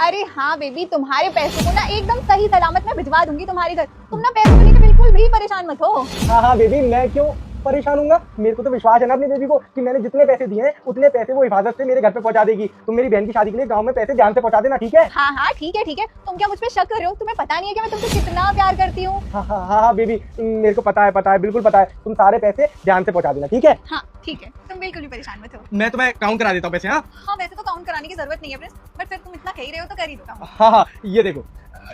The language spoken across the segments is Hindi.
अरे हाँ बेबी, तुम्हारे पैसों को ना एकदम सही सलामत मैं भिजवा दूंगी तुम्हारे घर। तुम ना पैसों को लेकर बिल्कुल भी परेशान मत हो। हाँ हाँ बेबी, मैं क्यों परेशान हूँ? मेरे को तो विश्वास है ना अपनी बेबी को कि मैंने जितने पैसे दिए हैं उतने पैसे वो हिफाजत से मेरे घर पे पहुंचा देगी। तुम मेरी बहन की शादी के लिए गांव में पैसे ध्यान से पहुंचा देना, ठीक है? हाँ हाँ ठीक है ठीक है। तुम क्या मुझ पे शक कर रहे हो? तुम्हें पता नहीं है कि मैं तुमसे कितना प्यार करती हूँ? हाँ हाँ हाँ हाँ बेबी, मेरे को पता है, बिल्कुल पता है। तुम सारे पैसे ध्यान से पहुंचा देना, ठीक है? हाँ ठीक है, तुम बिल्कुल भी परेशान मत हो। मैं तुम्हें काउंट करा देता हूँ पैसे। हाँ हाँ वैसे तो काउंट कराने की जरूरत नहीं है प्रिंस, बट फिर तुम इतना कह ही रहे हो तो कर ही देता हूँ। हाँ हाँ, ये देखो,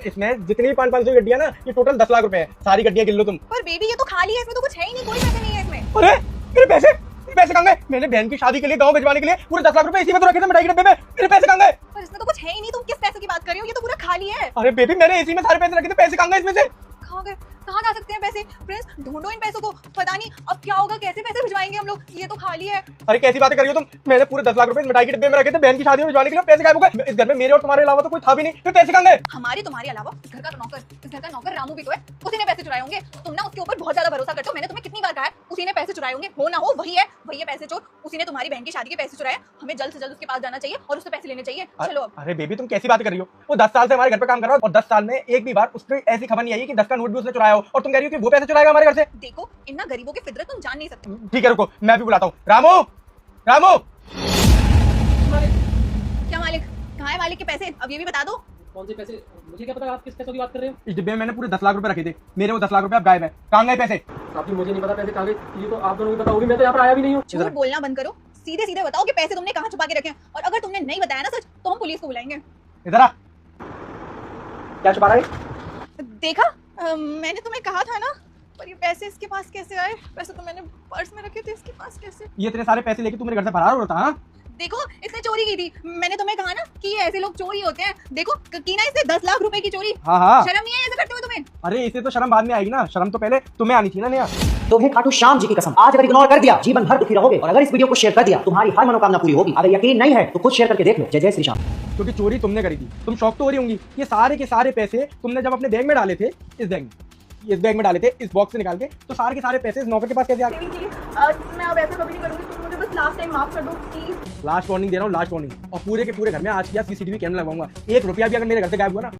इसमें जितनी 500 की गड्डियां ना, ये टोटल 10 लाख रुपए है। सारी गड्डियां गिन लो तुम। पर बेबी ये तो खाली है, इसमें तो कुछ है ही नहीं, कोई पैसे नहीं है इसमें। अरे मेरे पैसे कहाँ गए? मैंने बहन की शादी के लिए गांव भिजवाने के लिए पूरे 10 लाख रुपए इसी में तो रखे थे मिठाई के डब्बे में। मेरे पैसे कहाँ गए? पर इसमें तो कुछ है ही नहीं, तुम किस पैसे की बात कर रहे हो? ये तो पूरा खाली है। अरे बेबी, मैंने इसी में सारे पैसे रखे थे, पैसे कहाँ गए इसमें से? कहाँ गए? कहाँ जा सकते हैं पैसे? प्रिंस ढूंढो इन पैसों को, पता नहीं अब क्या होगा, कैसे पैसे भिजवाएंगे हम लोग, ये तो खाली है। अरे कैसी बातें कर रही हो तुम? मैंने पूरे 10 लाख रुपए मिठाई के डिब्बे में रखे थे बहन की शादी में भिजवाने के लिए। पैसे गायब हो गए। इस घर में मेरे और तुम्हारे अलावा तो कोई था भी नहीं, फिर पैसे कहाँ गए? हमारे तुम्हारे अलावा इस घर का नौकर रामू भी तो है, उसी ने पैसे चुराए होंगे। तुम ना उसके ऊपर बहुत ज्यादा भरोसा करते हो, मैंने तुम्हें कितनी बार कहा है उसी ने पैसे चुराए होंगे। हो ना हो वही है पैसे चोर। उसी ने तुम्हारी बहन की शादी के पैसे चुराए। हमें जल्द से जल्द उसके पास जाना चाहिए और उससे पैसे लेने चाहिए। चलो अब। अरे बेबी, तुम कैसी बात कर रही हो? वो 10 साल से हमारे घर पे काम कर रहा है और 10 साल में एक भी बार उसको ऐसी खबर नहीं आई कि 10 का नोट भी उसने चुराया हो, और तुम कह रही हो कि वो पैसे चुराएगा हमारे घर से? देखो इन गरीबों की फितरत तुम जान नहीं सकते। ठीक है, रुको, मैं भी बुलाता हूँ। रामू, रामू। क्या मालिक? कहाँ है मालिक के पैसे? अब ये भी बता दो। कौन से पैसे? मुझे क्या पता आप किस पैसों की बात कर रहे हो? इस डिब्बे में मैंने पूरे 10 लाख रुपए रखे थे। मेरे वो 10 लाख रुपए अब गायब है। कहाँ गए पैसे? साहब जी, मुझे नहीं पता पैसे कहाँ गए। ये तो आप दोनों को पता होगी, मैं तो यहाँ पर आया भी नहीं हूँ। झूठ बोलना बंद करो, सीधे सीधे बताओ कि पैसे तुमने कहाँ छुपा के रखे हैं, और अगर तुमने नहीं बताया ना सच तो हम पुलिस को बुलाएंगे। इधर आ। क्या छुपा रहा है? देखा, मैंने तुम्हें कहा था ना। पर ये पैसे इसके पास कैसे आए? पैसे तो मैंने पर्स में रखे थे, इसके पास कैसे? ये इतने सारे पैसे लेके तू मेरे घर से फरार हो रहा था? हाँ? देखो इसने चोरी की थी, मैंने तुम्हें कहा ना कि ये ऐसे लोग चोरी होते हैं। देखो की ना इसने 10 लाख रुपए की चोरी। हाँ हाँ। शर्म नहीं है ऐसे करते हुए तुम्हें? अरे इसे तो शर्म बाद में आएगी ना, शर्म तो पहले तुम्हें आनी थी ना। नया तुम्हें खाटू श्याम जी की कसम, आज अगर इग्नोर कर दिया जीवन भर दुखी रहोगे, और अगर इस वीडियो को शेयर कर दिया तुम्हारी हर मनोकामना पूरी होगी। अगर यकीन नहीं है तो खुद शेयर करके देख लो। जय जय श्री श्याम। क्योंकि चोरी तुमने करी थी, तुम शौक तो हो रही होंगी। ये सारे के सारे पैसे तुमने जब अपने बैग में डाले थे, इस बैग में डाले थे, इस बॉक्स से निकाल के, तो सारे के सारे पैसे इस नौकर के पास कैसे आ गए? मैं अब ऐसा कभी नहीं करूंगी, तुम मुझे बस लास्ट टाइम माफ कर दो प्लीज। लास्ट वार्निंग दे रहा हूँ, लास्ट वार्निंग। और पूरे के पूरे घर में आज किया सीसीटीवी कैमरा लगाऊंगा। 1 रुपया भी अगर मेरे घर से गायब हुआ ना,